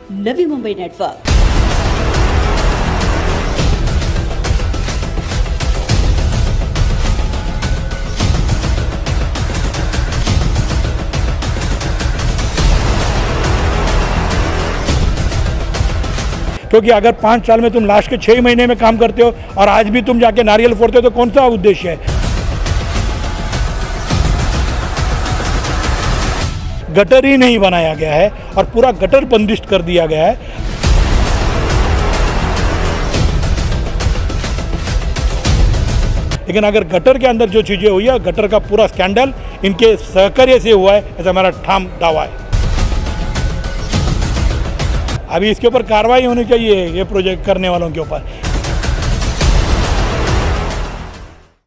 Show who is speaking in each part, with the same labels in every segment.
Speaker 1: Navi Mumbai network.
Speaker 2: क्योंकि अगर 5 साल में तुम लास्ट के 6 महीने में काम करते हो और आज भी तुम जाके नारियल फोड़ते हो तो कौन सा उद्देश्य है। गटर ही नहीं बनाया गया है और पूरा गटर बंदिश कर दिया गया है। लेकिन अगर गटर के अंदर जो चीज़ें हुई है, गटर का पूरा स्कैंडल इनके सहकार्य से हुआ है, ऐसा हमारा ठाम दावा है। अभी इसके ऊपर कार्रवाई होनी चाहिए, ये प्रोजेक्ट करने वालों के ऊपर।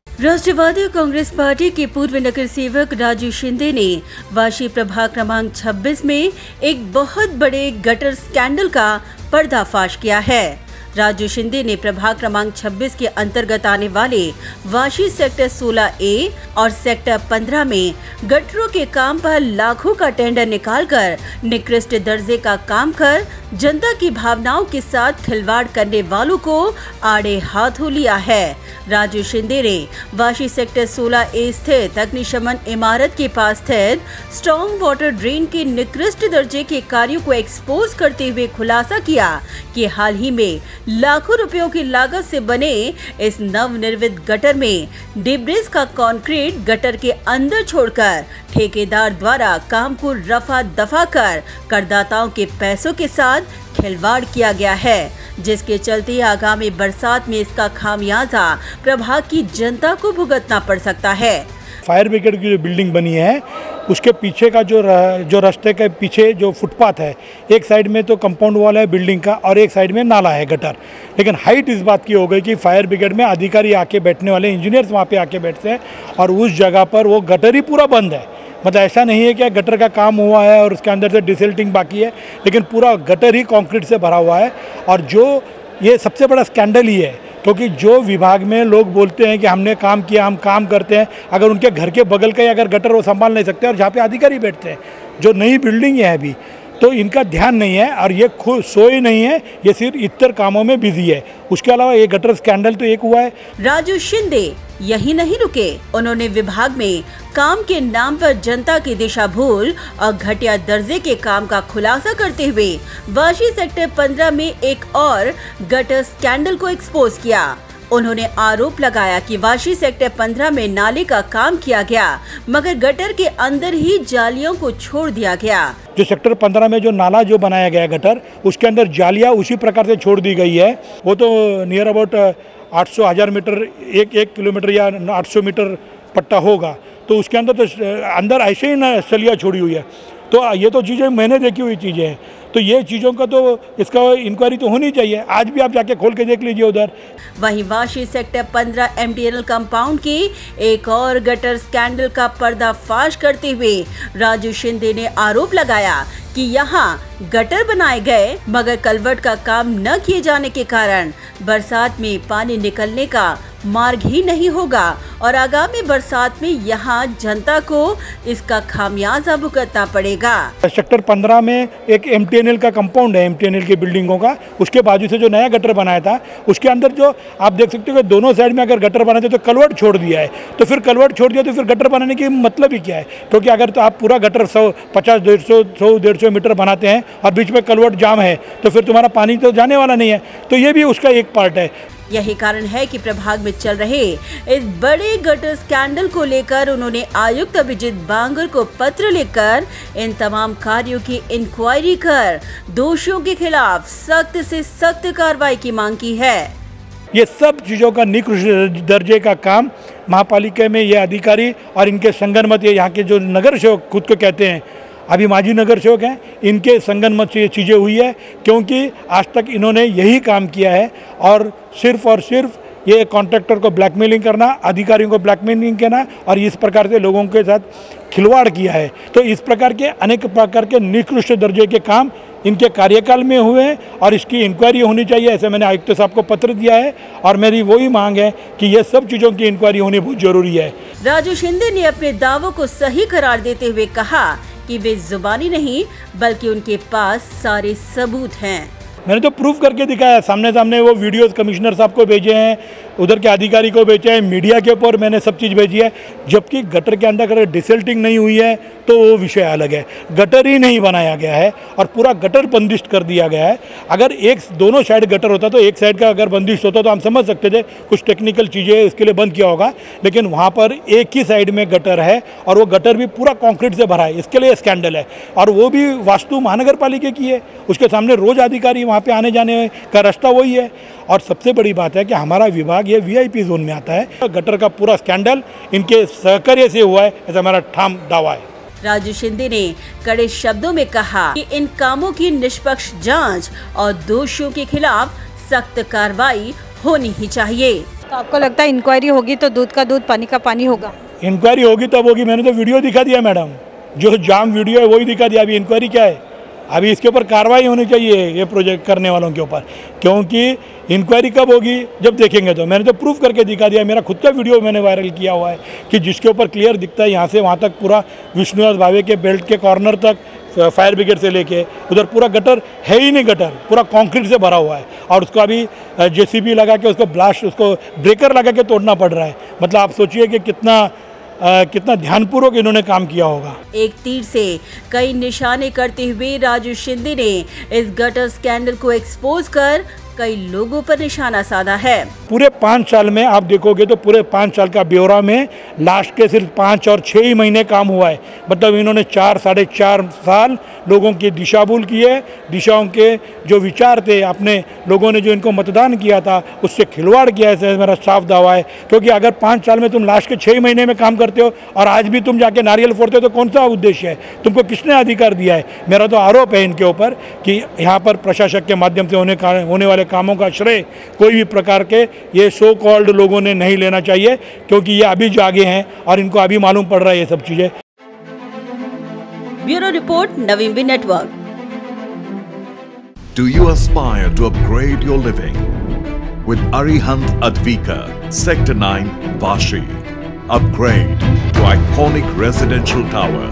Speaker 1: राष्ट्रवादी कांग्रेस पार्टी के पूर्व नगर सेवक राजू शिंदे ने वाशी प्रभाग क्रमांक 26 में एक बहुत बड़े गटर स्कैंडल का पर्दाफाश किया है। राजू शिंदे ने प्रभाग क्रमांक 26 के अंतर्गत आने वाले वाशी सेक्टर 16A और सेक्टर 15 में गटरों के काम पर लाखों का टेंडर निकालकर निकृष्ट दर्जे का काम कर जनता की भावनाओं के साथ खिलवाड़ करने वालों को आड़े हाथों लिया है। राजू शिंदे ने वाशी सेक्टर 16A स्थित अग्निशमन इमारत के पास स्थित स्ट्रॉन्ग वाटर ड्रेन के निकृष्ट दर्जे के कार्यों को एक्सपोज करते हुए खुलासा किया कि हाल ही में लाखों रुपयों की लागत से बने इस नवनिर्मित गटर में डिब्रिज का कंक्रीट गटर के अंदर छोड़कर ठेकेदार द्वारा काम को रफा दफा कर करदाताओं के पैसों के साथ खिलवाड़ किया गया है, जिसके चलते आगामी बरसात में इसका खामियाजा प्रभाग की जनता को भुगतना पड़ सकता है।
Speaker 2: फायर ब्रिगेड की जो बिल्डिंग बनी है उसके पीछे का जो रास्ते के पीछे जो फुटपाथ है, एक साइड में तो कंपाउंड वॉल है बिल्डिंग का और एक साइड में नाला है गटर। लेकिन हाइट इस बात की हो गई कि फायर ब्रिगेड में अधिकारी आके बैठने वाले इंजीनियर्स वहाँ पे आके बैठते हैं और उस जगह पर वो गटर ही पूरा बंद है। मतलब ऐसा नहीं है कि गटर का काम हुआ है और उसके अंदर से डिसल्टिंग बाकी है, लेकिन पूरा गटर ही कंक्रीट से भरा हुआ है। और जो ये सबसे बड़ा स्कैंडल ही है क्योंकि जो विभाग में लोग बोलते हैं कि हमने काम किया, हम काम करते हैं, अगर उनके घर के बगल का अगर गटर वो संभाल नहीं सकते और जहाँ पे अधिकारी बैठते हैं, जो नई बिल्डिंग है अभी, तो इनका ध्यान नहीं है और ये खुद सोए नहीं है, ये सिर्फ इतर कामों में बिजी है। उसके अलावा ये गटर स्कैंडल तो एक हुआ है।
Speaker 1: राजू शिंदे यही नहीं रुके, उन्होंने विभाग में काम के नाम पर जनता की दिशा भूल और घटिया दर्जे के काम का खुलासा करते हुए वाशी सेक्टर 15 में एक और गटर स्कैंडल को एक्सपोज किया। उन्होंने आरोप लगाया कि वाशी सेक्टर 15 में नाले का काम किया गया मगर गटर के अंदर ही जालियों को छोड़ दिया गया।
Speaker 2: जो सेक्टर 15 में जो नाला जो बनाया गया गटर, उसके अंदर जालियां उसी प्रकार से छोड़ दी गई है। वो तो नियर अबाउट 800-1000 मीटर, एक किलोमीटर या 800 मीटर पट्टा होगा, तो उसके अंदर तो अंदर ऐसे ही ना सलिया छोड़ी हुई है। तो ये तो चीज़ें मैंने देखी हुई चीज़ें हैं, तो ये चीज़ों का तो इसका इंक्वायरी तो होनी चाहिए। आज भी आप जाके खोल के देख लीजिए उधर।
Speaker 1: वहीं वाशी सेक्टर 15 MTNL कंपाउंड की एक और गटर स्कैंडल का पर्दाफाश करते हुए राजू शिंदे ने आरोप लगाया कि यहाँ गटर बनाए गए मगर कलवर्ट का काम न किए जाने के कारण बरसात में पानी निकलने का मार्ग ही नहीं होगा और आगामी बरसात में यहाँ जनता को इसका खामियाजा भुगतना पड़ेगा।
Speaker 2: सेक्टर 15 में एक MTNL का कंपाउंड है, MTNL की बिल्डिंगों का, उसके बाजू से जो नया गटर बनाया था उसके अंदर जो आप देख सकते हो कि दोनों साइड में अगर गटर बनाते तो कलवर्ट छोड़ दिया है। तो फिर कलवर्ट छोड़ दिया तो फिर गटर बनाने की मतलब ही क्या है? क्योंकि अगर तो आप पूरा गटर 100-150 मीटर बनाते हैं और बीच में कलवर्ट जाम है तो फिर तुम्हारा पानी तो जाने वाला नहीं है। तो ये भी उसका एक पार्ट है।
Speaker 1: यही कारण है कि प्रभाग में चल रहे इस बड़े गटर स्कैंडल को लेकर उन्होंने आयुक्त अभिजीत बांगर को पत्र लिखकर इन तमाम कार्यों की इंक्वायरी कर दोषियों के खिलाफ सख्त से सख्त कार्रवाई की मांग की है।
Speaker 2: ये सब चीज़ों का निकृष्ट दर्जे का काम महापालिका में ये अधिकारी और इनके संगनमत, ये यहाँ के जो नगर सेवक खुद को कहते हैं, अभी माजी नगर सेवक हैं, इनके संगनमत से ये चीज़ें हुई है। क्योंकि आज तक इन्होंने यही काम किया है और सिर्फ ये कॉन्ट्रैक्टर को ब्लैकमेलिंग करना, अधिकारियों को ब्लैकमेलिंग करना और इस प्रकार से लोगों के साथ खिलवाड़ किया है। तो इस प्रकार के अनेक प्रकार के निकृष्ट दर्जे के काम इनके कार्यकाल में हुए हैं और इसकी इंक्वायरी होनी चाहिए। ऐसे मैंने आयुक्त साहब को पत्र दिया है और मेरी वही मांग है कि ये सब चीज़ों की इंक्वायरी होनी बहुत जरूरी है।
Speaker 1: राजू शिंदे ने अपने दावों को सही करार देते हुए कहा कि वे जुबानी नहीं बल्कि उनके पास सारे सबूत हैं।
Speaker 2: मैंने तो प्रूफ करके दिखाया, सामने सामने वो वीडियोस कमिश्नर साहब को भेजे हैं, उधर के अधिकारी को भेजे हैं, मीडिया के ऊपर मैंने सब चीज़ भेजी है। जबकि गटर के अंदर अगर डिसल्टिंग नहीं हुई है तो वो विषय अलग है, गटर ही नहीं बनाया गया है और पूरा गटर बंदिश कर दिया गया है। अगर दोनों साइड गटर होता तो एक साइड का अगर बंदिश होता तो हम समझ सकते थे कुछ टेक्निकल चीज़ें इसके लिए बंद किया होगा, लेकिन वहाँ पर एक ही साइड में गटर है और वो गटर भी पूरा कॉन्क्रीट से भरा है, इसके लिए स्कैंडल है। और वो भी वास्तु महानगर पालिका की है, उसके सामने रोज अधिकारी वहाँ पे आने जाने का रास्ता वही है। और सबसे बड़ी बात है कि हमारा विभाग ये वीआईपी जोन में आता है। गटर का पूरा स्कैंडल इनके सहकार्य से हुआ है, ऐसा हमारा ठाम दावा है।
Speaker 1: राजू शिंदे ने कड़े शब्दों में कहा कि इन कामों की निष्पक्ष जांच और दोषियों के खिलाफ सख्त कार्रवाई होनी ही चाहिए।
Speaker 3: तो आपको लगता है इंक्वायरी होगी तो दूध का दूध पानी का पानी होगा?
Speaker 2: इंक्वायरी होगी तब होगी। मैंने तो वीडियो दिखा दिया मैडम, जो जाम वीडियो है वही दिखा दिया। अभी इंक्वायरी क्या है? अभी इसके ऊपर कार्रवाई होनी चाहिए ये प्रोजेक्ट करने वालों के ऊपर, क्योंकि इंक्वायरी कब होगी जब देखेंगे। तो मैंने तो प्रूफ करके दिखा दिया, मेरा खुद का वीडियो मैंने वायरल किया हुआ है कि जिसके ऊपर क्लियर दिखता है यहाँ से वहाँ तक पूरा विष्णुदास भावे के बेल्ट के कॉर्नर तक फायर ब्रिगेड से लेके उधर पूरा गटर है ही नहीं, गटर पूरा कंक्रीट से भरा हुआ है और उसको अभी जेसीबी लगा के उसको ब्रेकर लगा के तोड़ना पड़ रहा है। मतलब आप सोचिए कि कितना ध्यानपूर्वक इन्होंने काम किया होगा।
Speaker 1: एक तीर से कई निशाने करते हुए राजू शिंदे ने इस गटर स्कैंडल को एक्सपोज कर कई लोगों पर निशाना साधा है।
Speaker 2: पूरे 5 साल में आप देखोगे तो पूरे 5 साल का ब्यौरा में लास्ट के सिर्फ 5 और 6 ही महीने काम हुआ है। मतलब इन्होंने 4 - 4.5 साल लोगों की दिशा भूल की है। दिशाओं के जो विचार थे, अपने लोगों ने जो इनको मतदान किया था उससे खिलवाड़ किया है, मेरा साफ दावा है। क्योंकि अगर 5 साल में तुम लास्ट के 6 महीने में काम करते हो और आज भी तुम जाके नारियल फोड़ते हो तो कौन सा उद्देश्य है? तुमको किसने अधिकार दिया है? मेरा तो आरोप है इनके ऊपर कि यहाँ पर प्रशासक के माध्यम से होने वाले कामों का श्रेय कोई भी प्रकार के ये सो कॉल्ड लोगों ने नहीं लेना चाहिए, क्योंकि ये अभी जागे हैं और इनको अभी मालूम पड़ रहा है ये सब चीजें।
Speaker 1: Bureau report, Naveen network.
Speaker 4: Do you aspire to upgrade your living? With Arihant Advika, Sector 9, Vashi. Upgrade to iconic residential tower